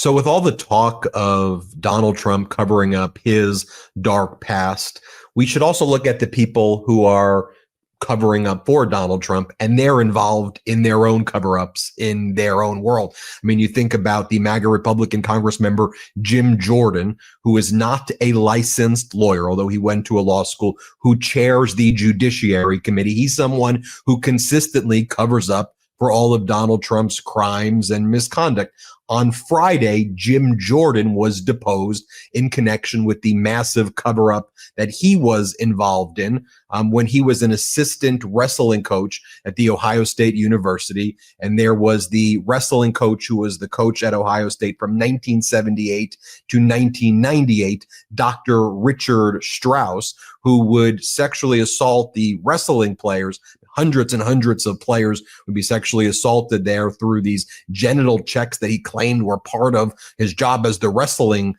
So, with all the talk of Donald Trump covering up his dark past, we should also look at the people who are covering up for Donald Trump, and they're involved in their own cover-ups in their own world. I mean, you think about the MAGA Republican Congress member Jim Jordan, who is not a licensed lawyer, although he went to a law school, who chairs the Judiciary Committee. He's someone who consistently covers up for all of Donald Trump's crimes and misconduct. On Friday, Jim Jordan was deposed in connection with the massive cover-up that he was involved in when he was an assistant wrestling coach at The Ohio State University. And there was the wrestling coach who was the coach at Ohio State from 1978 to 1998, Dr. Richard Strauss, who would sexually assault the wrestling players. Hundreds and hundreds of players would be sexually assaulted there through these genital checks that he claimed were part of his job as the wrestling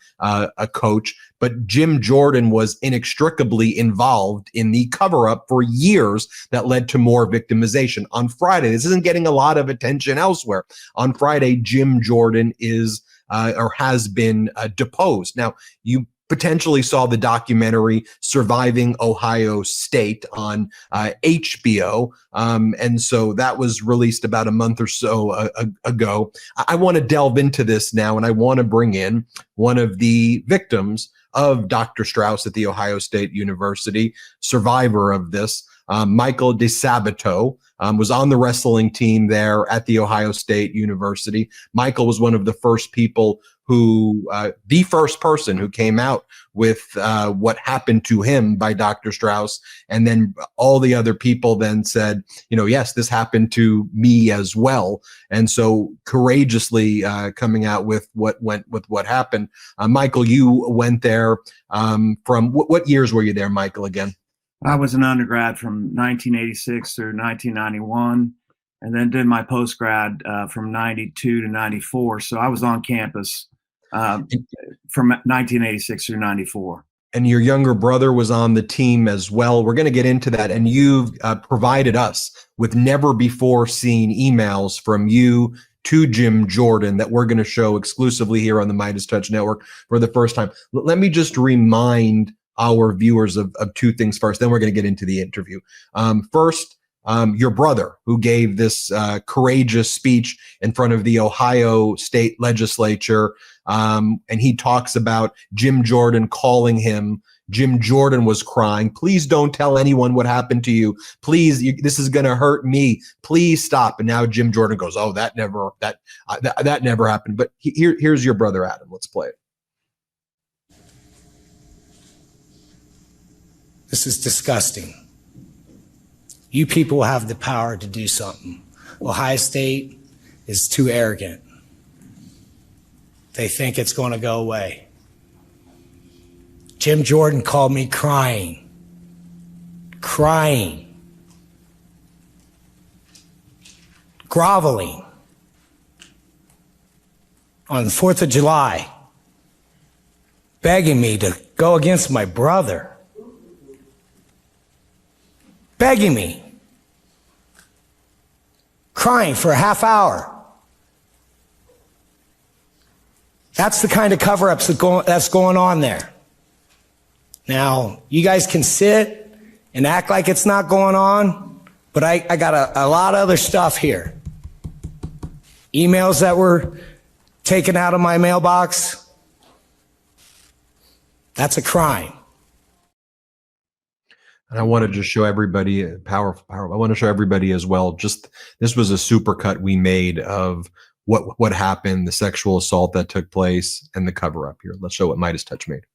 coach. But Jim Jordan was inextricably involved in the cover-up for years that led to more victimization. On Friday, this isn't getting a lot of attention elsewhere. On Friday, Jim Jordan is or has been deposed. Now, you potentially saw the documentary Surviving Ohio State on HBO. And so that was released about a month or so ago. I want to delve into this now, and I want to bring in one of the victims of Dr. Strauss at The Ohio State University, survivor of this, Michael DiSabato. Was on the wrestling team there at The Ohio State University. Michael was one of the first people who, the first person who came out with what happened to him by Dr. Strauss. And then all the other people then said, yes, this happened to me as well. And so courageously coming out with what happened. Michael, you went there from what years were you there, Michael, again? I was an undergrad from 1986 through 1991, and then did my postgrad from 92 to 94. So I was on campus from 1986 through 94. And your younger brother was on the team as well. We're going to get into that. And you've provided us with never before seen emails from you to Jim Jordan that we're going to show exclusively here on the MeidasTouch Network for the first time. Let me just remind our viewers of two things first, then we're going to get into the interview. First, your brother, who gave this courageous speech in front of the Ohio State Legislature, and he talks about Jim Jordan calling him. Jim Jordan was crying, "Please don't tell anyone what happened to you. Please, this is going to hurt me. Please stop." And now Jim Jordan goes, "Oh, that never happened." But here's your brother, Adam. Let's play it. This is disgusting. You people have the power to do something. Ohio State is too arrogant. They think it's going to go away. Jim Jordan called me crying, groveling on the 4th of July, begging me to go against my brother. Begging me, crying for a half hour. That's the kind of cover-ups that's going on there. Now, you guys can sit and act like it's not going on, but I got a lot of other stuff here. Emails that were taken out of my mailbox. That's a crime. And I want to just show everybody powerful. I want to show everybody as well. Just this was a supercut we made of what happened, the sexual assault that took place, and the cover up here. Let's show what MeidasTouch made.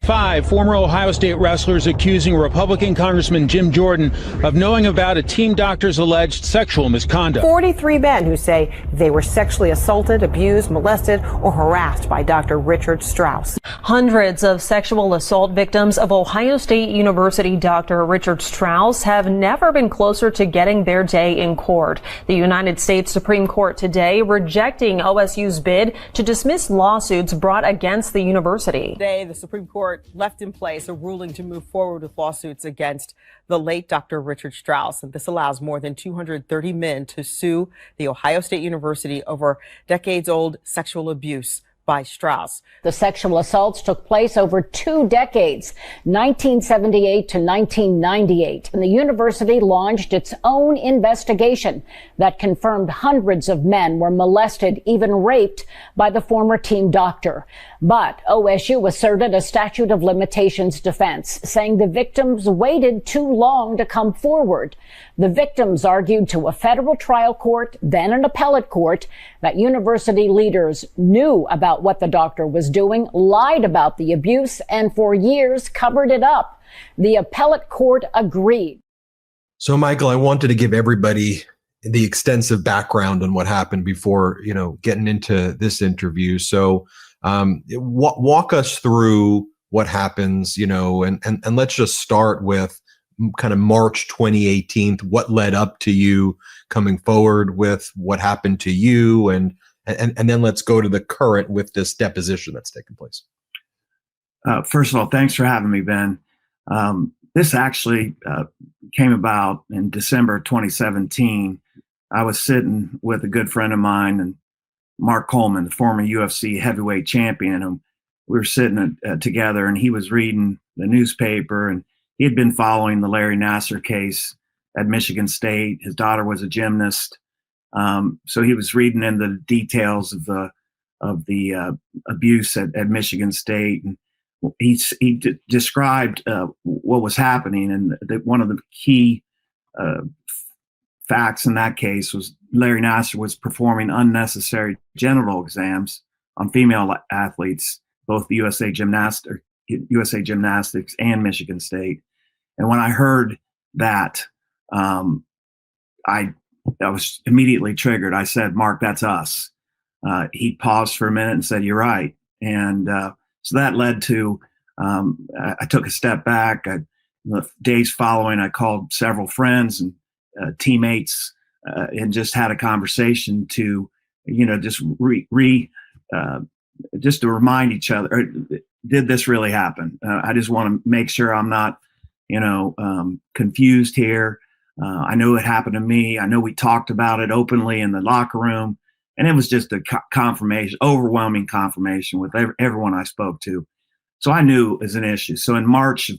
5 former Ohio State wrestlers accusing Republican Congressman Jim Jordan of knowing about a team doctor's alleged sexual misconduct. 43 men who say they were sexually assaulted, abused, molested, or harassed by Dr. Richard Strauss. Hundreds of sexual assault victims of Ohio State University Dr. Richard Strauss have never been closer to getting their day in court. The United States Supreme Court today rejecting OSU's bid to dismiss lawsuits brought against the university. Today, the Supreme Court left in place a ruling to move forward with lawsuits against the late Dr. Richard Strauss. And this allows more than 230 men to sue the Ohio State University over decades-old sexual abuse by Strauss. The sexual assaults took place over 2 decades, 1978 to 1998, and the university launched its own investigation that confirmed hundreds of men were molested, even raped, by the former team doctor. But OSU asserted a statute of limitations defense, saying the victims waited too long to come forward. The victims argued to a federal trial court, then an appellate court, that university leaders knew about what the doctor was doing, lied about the abuse, and for years covered it up. The appellate court agreed. So, Michael, I wanted to give everybody the extensive background on what happened before, getting into this interview. So, walk us through what happens, and let's just start with kind of March 2018, what led up to you coming forward with what happened to you, and then let's go to the current with this deposition that's taken place. First of all, thanks for having me, Ben. This actually came about in December 2017. I was sitting with a good friend of mine, and Mark Coleman, the former UFC heavyweight champion, and we were sitting together, and he was reading the newspaper, and he had been following the Larry Nassar case at Michigan State. His daughter was a gymnast, so he was reading in the details of the abuse at Michigan State, and he described what was happening, and one of the key facts in that case was Larry Nassar was performing unnecessary genital exams on female athletes, both the USA Gymnastics and Michigan State. And when I heard that, I was immediately triggered. I said, "Mark, that's us." He paused for a minute and said, "You're right." And so that led to, I took a step back. The days following, I called several friends and teammates and just had a conversation to, just to remind each other, did this really happen? I just want to make sure I'm not, confused here. I know it happened to me. I know we talked about it openly in the locker room, and it was just a confirmation, overwhelming confirmation with everyone I spoke to. So I knew it was an issue. So in March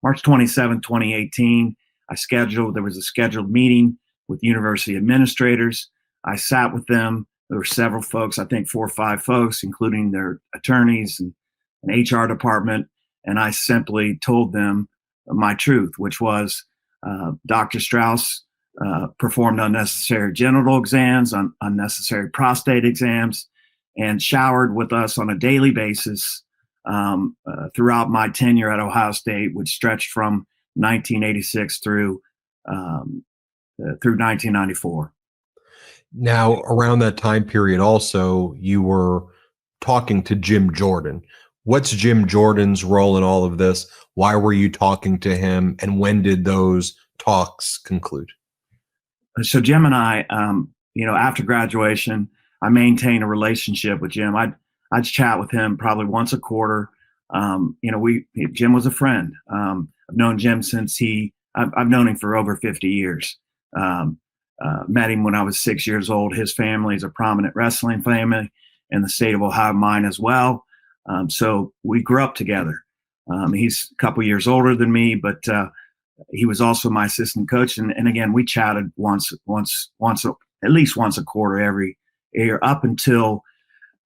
27, 2018, there was a scheduled meeting with university administrators. I sat with them. There were several folks, I think 4 or 5 folks, including their attorneys and an HR department. And I simply told them my truth, which was Dr. Strauss performed unnecessary genital exams, unnecessary prostate exams, and showered with us on a daily basis throughout my tenure at Ohio State, which stretched from 1986 through 1994. Now, around that time period also, you were talking to Jim Jordan. What's Jim Jordan's role in all of this? Why were you talking to him, and when did those talks conclude? So Jim and I, after graduation, I maintained a relationship with Jim. I'd chat with him probably once a quarter. Jim was a friend. I've known Jim since I've known him for over 50 years. Met him when I was 6 years old. His family is a prominent wrestling family in the state of Ohio, mine as well. So we grew up together. He's a couple years older than me, but he was also my assistant coach. And again, we chatted at least once a quarter every year up until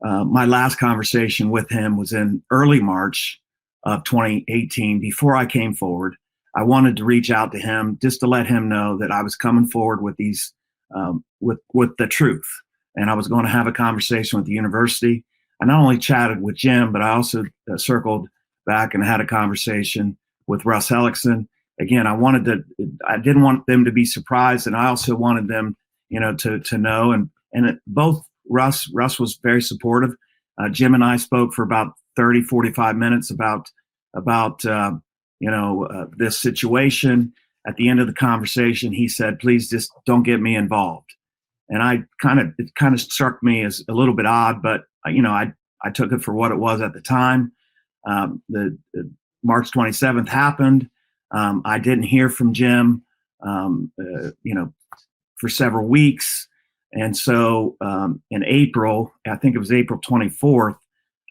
my last conversation with him was in early March of 2018. Before I came forward, I wanted to reach out to him just to let him know that I was coming forward with these, with the truth. And I was going to have a conversation with the university. I not only chatted with Jim, but I also circled back and had a conversation with Russ Hellickson. Again, I didn't want them to be surprised, and I also wanted them, to know. And both Russ was very supportive. Jim and I spoke for about 30, 45 minutes about this situation. At the end of the conversation, he said, "Please just don't get me involved." And it kind of struck me as a little bit odd, but I took it for what it was at the time. The March 27th happened. I didn't hear from Jim, for several weeks. And so in April, I think it was April 24th,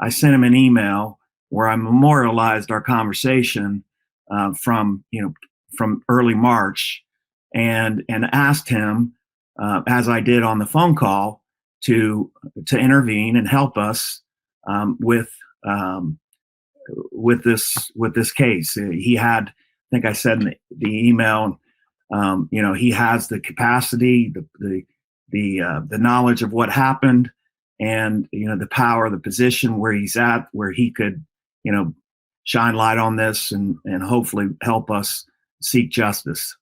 I sent him an email where I memorialized our conversation from early March, and asked him, as I did on the phone call, to intervene and help us with this case. He had, I think I said in the email, he has the capacity, the knowledge of what happened, and the power, the position where he's at, where he could shine light on this and hopefully help us seek justice.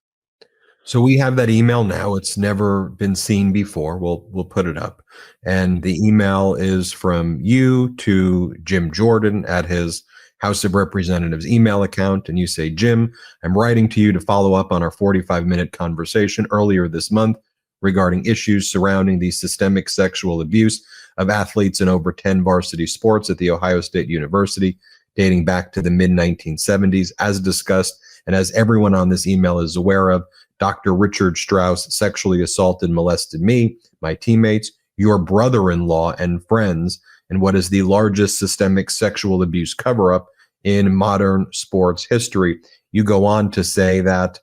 So we have that email now. It's never been seen before. We'll put it up. And the email is from you to Jim Jordan at his House of Representatives email account. And you say, Jim, I'm writing to you to follow up on our 45-minute conversation earlier this month regarding issues surrounding the systemic sexual abuse of athletes in over 10 varsity sports at The Ohio State University, dating back to the mid-1970s. As discussed, and as everyone on this email is aware of, Dr. Richard Strauss sexually assaulted and molested me, my teammates, your brother-in-law, and friends in what is the largest systemic sexual abuse cover-up in modern sports history. You go on to say that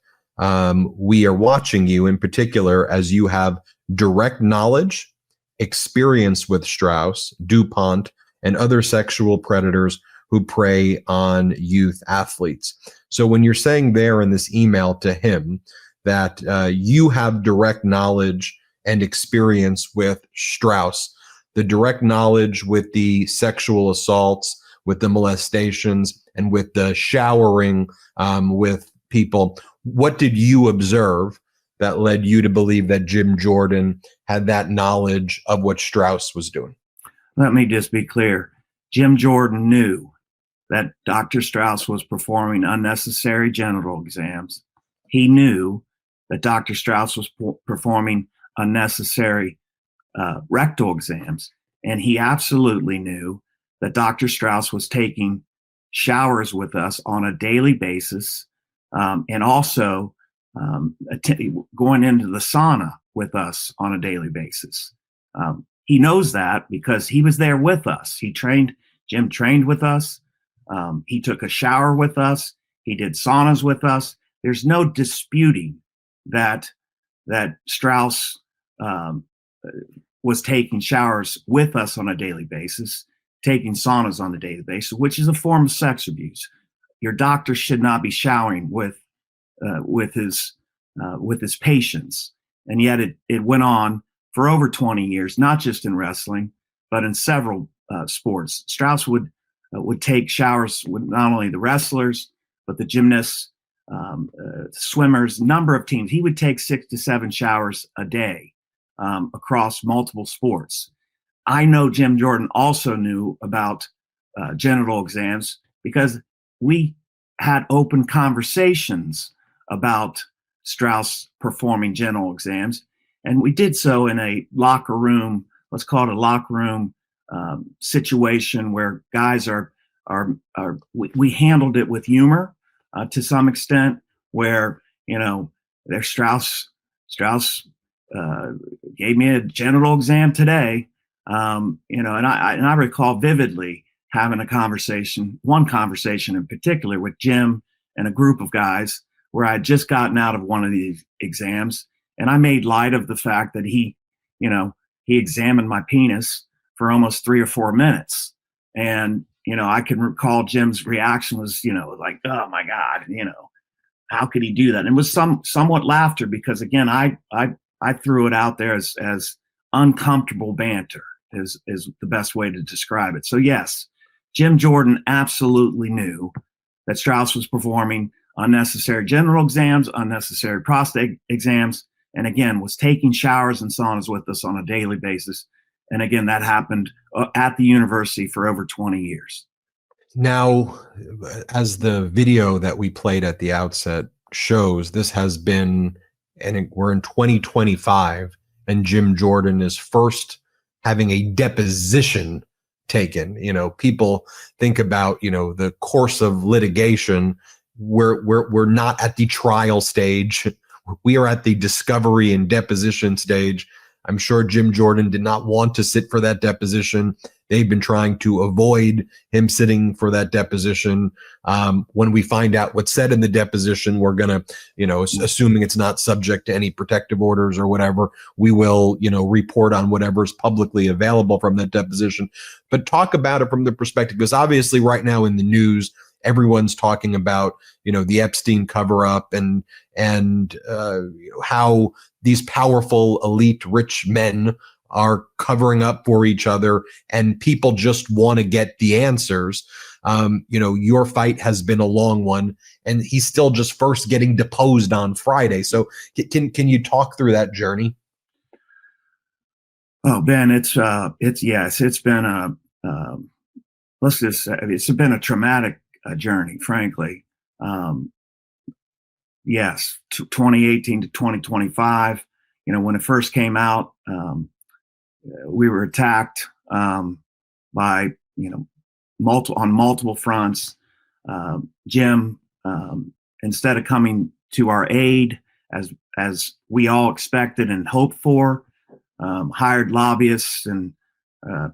we are watching you in particular as you have direct knowledge, experience with Strauss, DuPont, and other sexual predators who prey on youth athletes. So when you're saying there in this email to him that you have direct knowledge and experience with Strauss, the direct knowledge with the sexual assaults, with the molestations, and with the showering with people, what did you observe that led you to believe that Jim Jordan had that knowledge of what Strauss was doing? Let me just be clear. Jim Jordan knew that Dr. Strauss was performing unnecessary genital exams. He knew that Dr. Strauss was performing unnecessary rectal exams. And he absolutely knew that Dr. Strauss was taking showers with us on a daily basis, and also going into the sauna with us on a daily basis. He knows that because he was there with us. Jim trained with us. He took a shower with us. He did saunas with us. There's no disputing that Strauss was taking showers with us on a daily basis, taking saunas on a daily basis, which is a form of sex abuse. Your doctor should not be showering with his patients, and yet it went on for over 20 years, not just in wrestling, but in several sports. Strauss would take showers with not only the wrestlers, but the gymnasts, swimmers, number of teams. He would take 6 to 7 showers a day across multiple sports. I know Jim Jordan also knew about genital exams because we had open conversations about Strauss performing genital exams. And we did so in a locker room, let's call it a locker room situation where guys we handled it with humor to some extent, where, there's Strauss gave me a genital exam today. And I recall vividly having one conversation in particular with Jim and a group of guys where I had just gotten out of one of these exams, and I made light of the fact that he examined my penis for almost 3 or 4 minutes. And, I can recall Jim's reaction was, like, oh my God, how could he do that? And it was somewhat laughter because, again, I threw it out there as uncomfortable banter is the best way to describe it. So yes, Jim Jordan absolutely knew that Strauss was performing unnecessary genital exams, unnecessary prostate exams, and again, was taking showers and saunas with us on a daily basis. And again, that happened at the university for over 20 years. Now, as the video that we played at the outset shows, this has been, and we're in 2025, and Jim Jordan is first having a deposition taken. People think about, the course of litigation. We're not at the trial stage. We are at the discovery and deposition stage. I'm sure Jim Jordan did not want to sit for that deposition. They've been trying to avoid him sitting for that deposition. When we find out what's said in the deposition, we're going to, assuming it's not subject to any protective orders or whatever, we will, report on whatever's publicly available from that deposition. But talk about it from the perspective, because obviously right now in the news, everyone's talking about, the Epstein cover-up and how these powerful, elite, rich men are covering up for each other, and people just want to get the answers. Your fight has been a long one, and he's still just first getting deposed on Friday. So can you talk through that journey? Oh, Ben, it's been it's been a traumatic journey, frankly. 2018 to 2025, when it first came out, we were attacked by, on multiple fronts. Jim, instead of coming to our aid as we all expected and hoped for, hired lobbyists and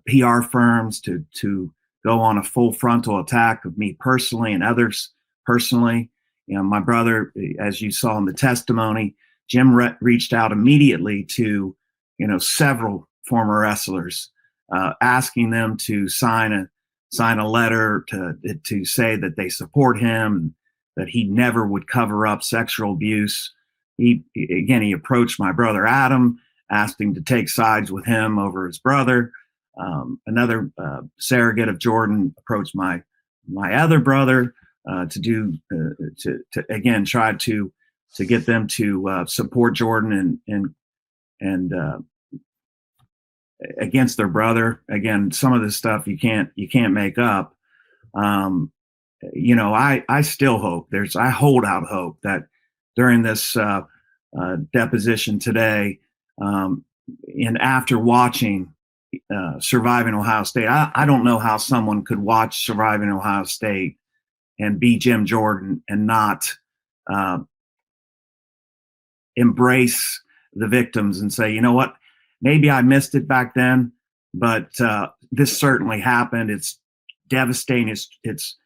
PR firms to go on a full frontal attack of me personally and others personally. My brother, as you saw in the testimony, Jim reached out immediately to, several former wrestlers, asking them to sign a letter to say that they support him, that he never would cover up sexual abuse. He approached my brother Adam, asked him to take sides with him over his brother. Another surrogate of Jordan approached my other brother to try to get them to support Jordan and against their brother. Again, some of this stuff you can't make up. I still hope I hold out hope that during this deposition today, and after watching Surviving Ohio State, I don't know how someone could watch Surviving Ohio State and be Jim Jordan and not embrace the victims and say, you know what, maybe I missed it back then, but this certainly happened. It's devastating. It's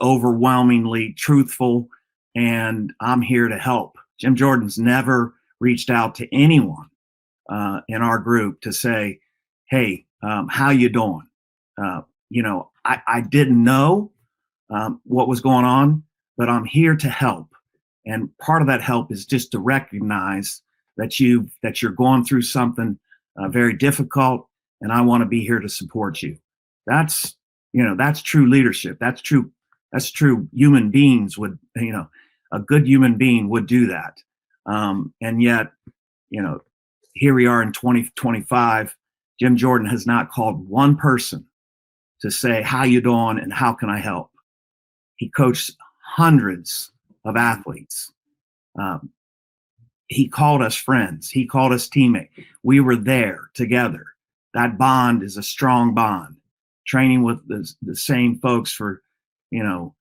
overwhelmingly truthful, and I'm here to help. Jim Jordan's never reached out to anyone in our group to say, hey, how you doing? I didn't know what was going on, but I'm here to help. And part of that help is just to recognize that you're going through something very difficult, and I want to be here to support you. That's true leadership. That's true human beings would, a good human being would do that. And yet, here we are in 2025, Jim Jordan has not called one person to say, how you doing and how can I help? He coached hundreds of athletes. He called us friends. He called us teammates. We were there together. That bond is a strong bond. Training with the same folks for 8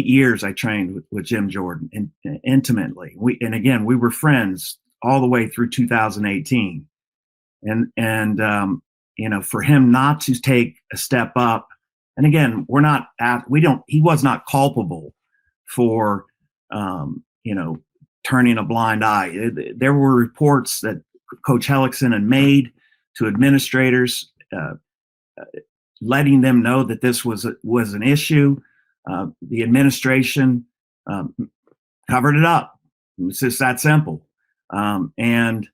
years, I trained with Jim Jordan intimately. We were friends all the way through 2018. And for him not to take a step up, and again, he was not culpable for, turning a blind eye. There were reports that Coach Hellickson had made to administrators, letting them know that this was an issue. The administration covered it up. It's just that simple. And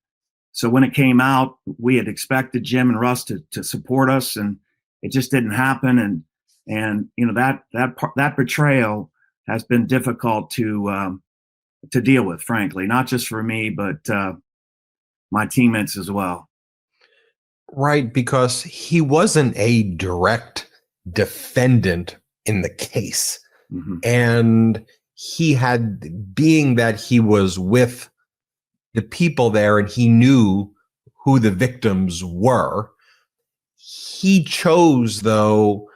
so when it came out, we had expected Jim and Russ to support us, and it just didn't happen. And that betrayal has been difficult to deal with, frankly, not just for me, but my teammates as well. Right, because he wasn't a direct defendant in the case. Mm-hmm. And being that he was with the people there and he knew who the victims were, he chose, though,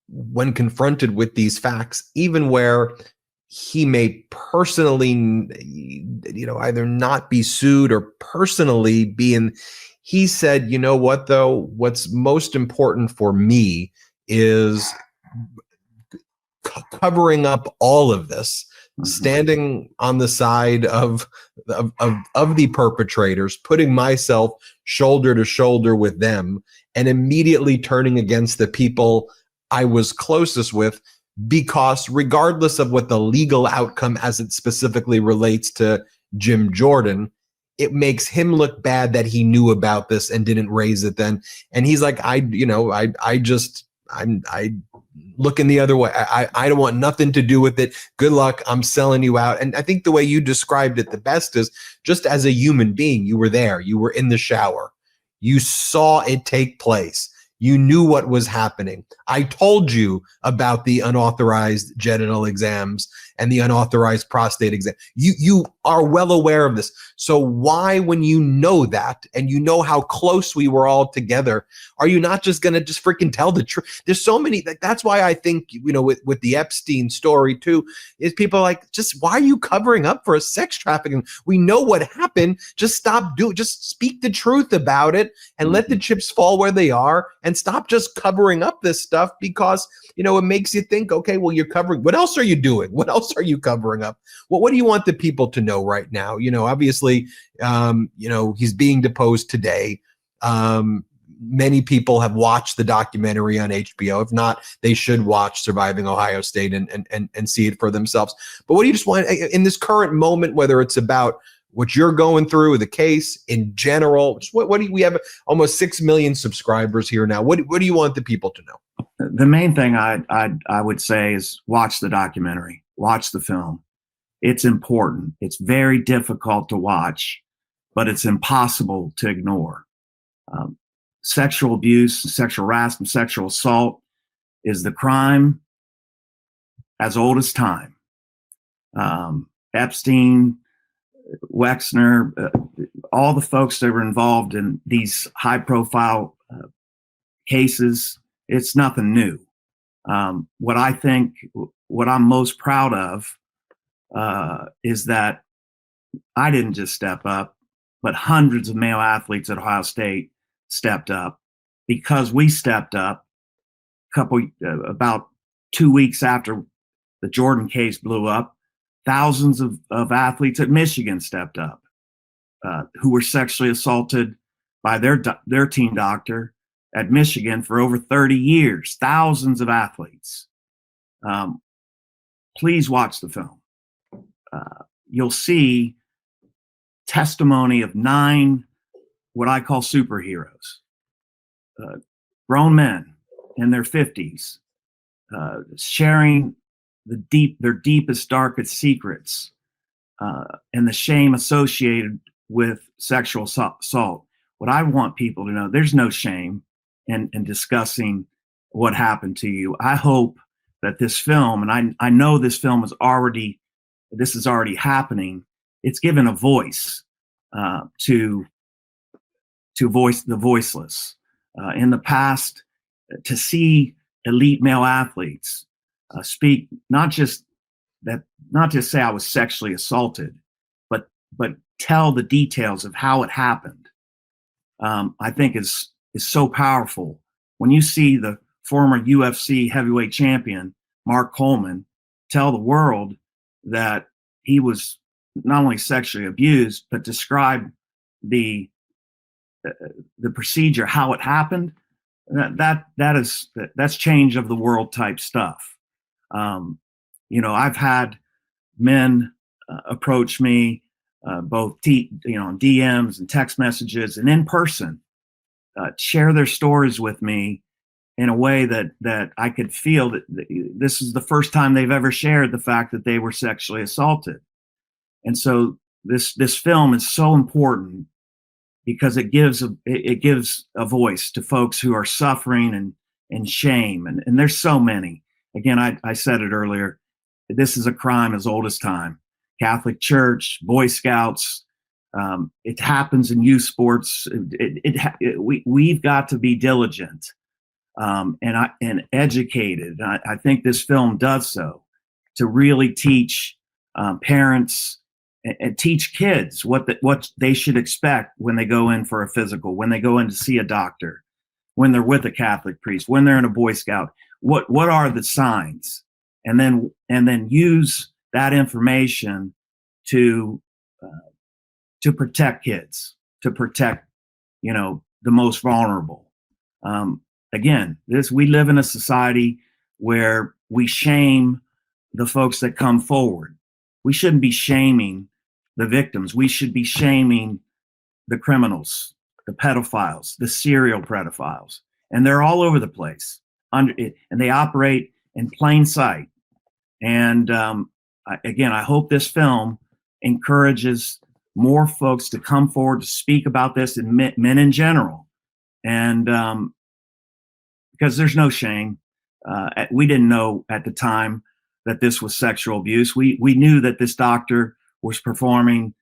when confronted with these facts, even where he may personally, either not be sued or personally be in, He said, you know what, though? What's most important for me is covering up all of this, standing on the side of the perpetrators, putting myself shoulder to shoulder with them, and immediately turning against the people I was closest with, because regardless of what the legal outcome as it specifically relates to Jim Jordan, it makes him look bad that he knew about this and didn't raise it then. And he's like, I looking the other way. I don't want nothing to do with it. Good luck. I'm selling you out. And I think the way you described it the best is, just as a human being, you were there. You were in the shower. You saw it take place. You knew what was happening. I told you about the unauthorized genital exams and the unauthorized prostate exam. You are well aware of this. So why, when you know that and you know how close we were all together, are you not just going to just freaking tell the truth? There's so many. That's why I think, with the Epstein story too, is people are like, just why are you covering up for a sex trafficking? We know what happened. Just just speak the truth about it and let the chips fall where they are, and stop just covering up this stuff, because it makes you think, okay, well, you're covering. What else are you doing? What else are you covering up? Well, what do you want the people to know right now? Obviously, he's being deposed today. Many people have watched the documentary on HBO. If not, they should watch Surviving Ohio State and see it for themselves. But what do you just want in this current moment, whether it's about what you're going through with the case in general? What do we have? Almost 6 million subscribers here now. What do you want the people to know? The main thing I would say is watch the documentary, watch the film. It's important. It's very difficult to watch, but it's impossible to ignore. Sexual abuse, sexual harassment, sexual assault is the crime as old as time. Epstein, Wexner, all the folks that were involved in these high-profile cases, it's nothing new. What I'm most proud of is that I didn't just step up, but hundreds of male athletes at Ohio State stepped up, because we stepped up about 2 weeks after the Jordan case blew up. Thousands of athletes at Michigan stepped up who were sexually assaulted by their team doctor at Michigan for over 30 years. Thousands of athletes. Please watch the film. You'll see testimony of 9 what I call superheroes, grown men in their 50s, sharing their deepest, darkest secrets, and the shame associated with sexual assault. What I want people to know, there's no shame in discussing what happened to you. I hope that this film, and I know this film is already happening. It's given a voice to voice the voiceless. In the past, to see elite male athletes speak, not just say I was sexually assaulted, but tell the details of how it happened, I think is so powerful. When you see the former UFC heavyweight champion, Mark Coleman, tell the world that he was not only sexually abused, but describe the procedure, how it happened, that's change of the world type stuff. I've had men approach me, both DMs and text messages and in person, share their stories with me in a way that I could feel that this is the first time they've ever shared the fact that they were sexually assaulted. And so this film is so important, because it gives a voice to folks who are suffering and shame. And there's so many. Again, I said it earlier, this is a crime as old as time. Catholic Church, Boy Scouts, it happens in youth sports. We've got to be diligent and educated. I think this film does so, to really teach parents and teach kids what they should expect when they go in for a physical, when they go in to see a doctor, when they're with a Catholic priest, when they're in a Boy Scout. What are the signs? And then use that information to protect kids, to protect, the most vulnerable. Again, we live in a society where we shame the folks that come forward. We shouldn't be shaming the victims. We should be shaming the criminals, the pedophiles, the serial pedophiles. And they're all over the place. And they operate in plain sight. And again, I hope this film encourages more folks to come forward to speak about this, and men in general. And because there's no shame. We didn't know at the time that this was sexual abuse. We knew that this doctor was performing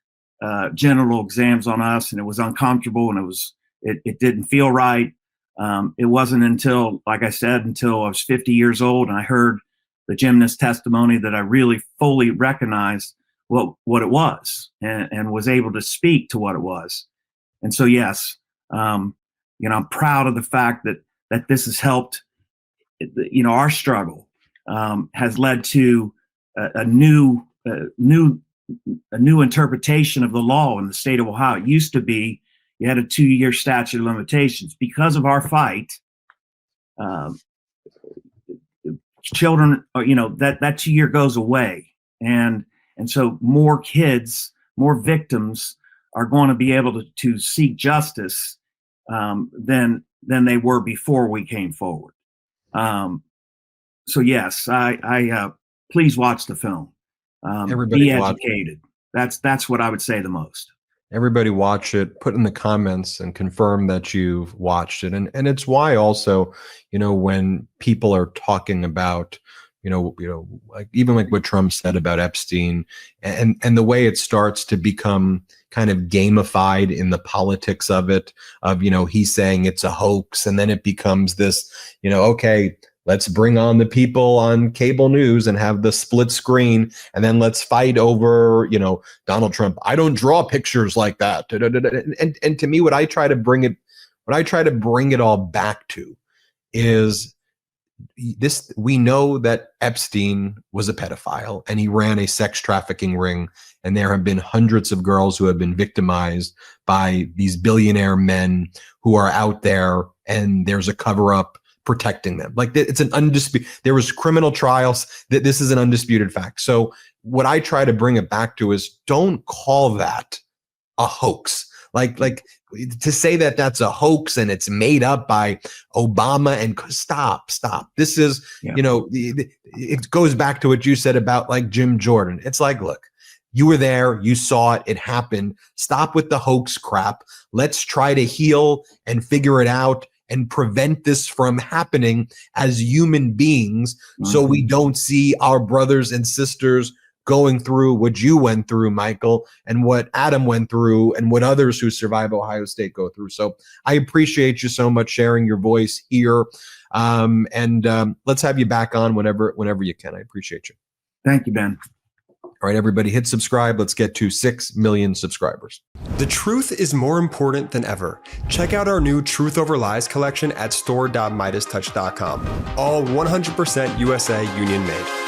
genital exams on us, and it was uncomfortable, and it didn't feel right. It wasn't until, like I said, until I was 50 years old and I heard the gymnast testimony that I really fully recognized what it was, and was able to speak to what it was. And so, yes, I'm proud of the fact that this has helped. Our struggle has led to a new interpretation of the law in the state of Ohio. It used to be you had a 2-year statute of limitations. Because of our fight, children, that 2 year goes away, and so more kids, more victims are going to be able to seek justice than they were before we came forward. So yes, I please watch the film. Everybody be educated. That's what I would say the most. Everybody watch it, put in the comments and confirm that you've watched it. And it's why also, when people are talking about, like even like what Trump said about Epstein, and the way it starts to become kind of gamified in the politics of it, of, he's saying it's a hoax. And then it becomes this, okay, let's bring on the people on cable news and have the split screen, and then let's fight over, Donald Trump. I don't draw pictures like that. And to me, what I try to bring it all back to is this. We know that Epstein was a pedophile and he ran a sex trafficking ring, and there have been hundreds of girls who have been victimized by these billionaire men who are out there, and there's a cover-up protecting them. Like, it's an undisputed, there was criminal trials, that this is an undisputed fact. So what I try to bring it back to is, don't call that a hoax. Like to say that that's a hoax and it's made up by Obama, and stop. This is, it goes back to what you said about like Jim Jordan. It's like, look, you were there, you saw it, it happened. Stop with the hoax crap. Let's try to heal and figure it out and prevent this from happening as human beings, so we don't see our brothers and sisters going through what you went through, Michael, and what Adam went through, and what others who survive Ohio State go through. So I appreciate you so much sharing your voice here. And let's have you back on whenever you can. I appreciate you. Thank you, Ben. All right, everybody, hit subscribe. Let's get to 6 million subscribers. The truth is more important than ever. Check out our new Truth Over Lies collection at store.MeidasTouch.com. All 100% USA union made.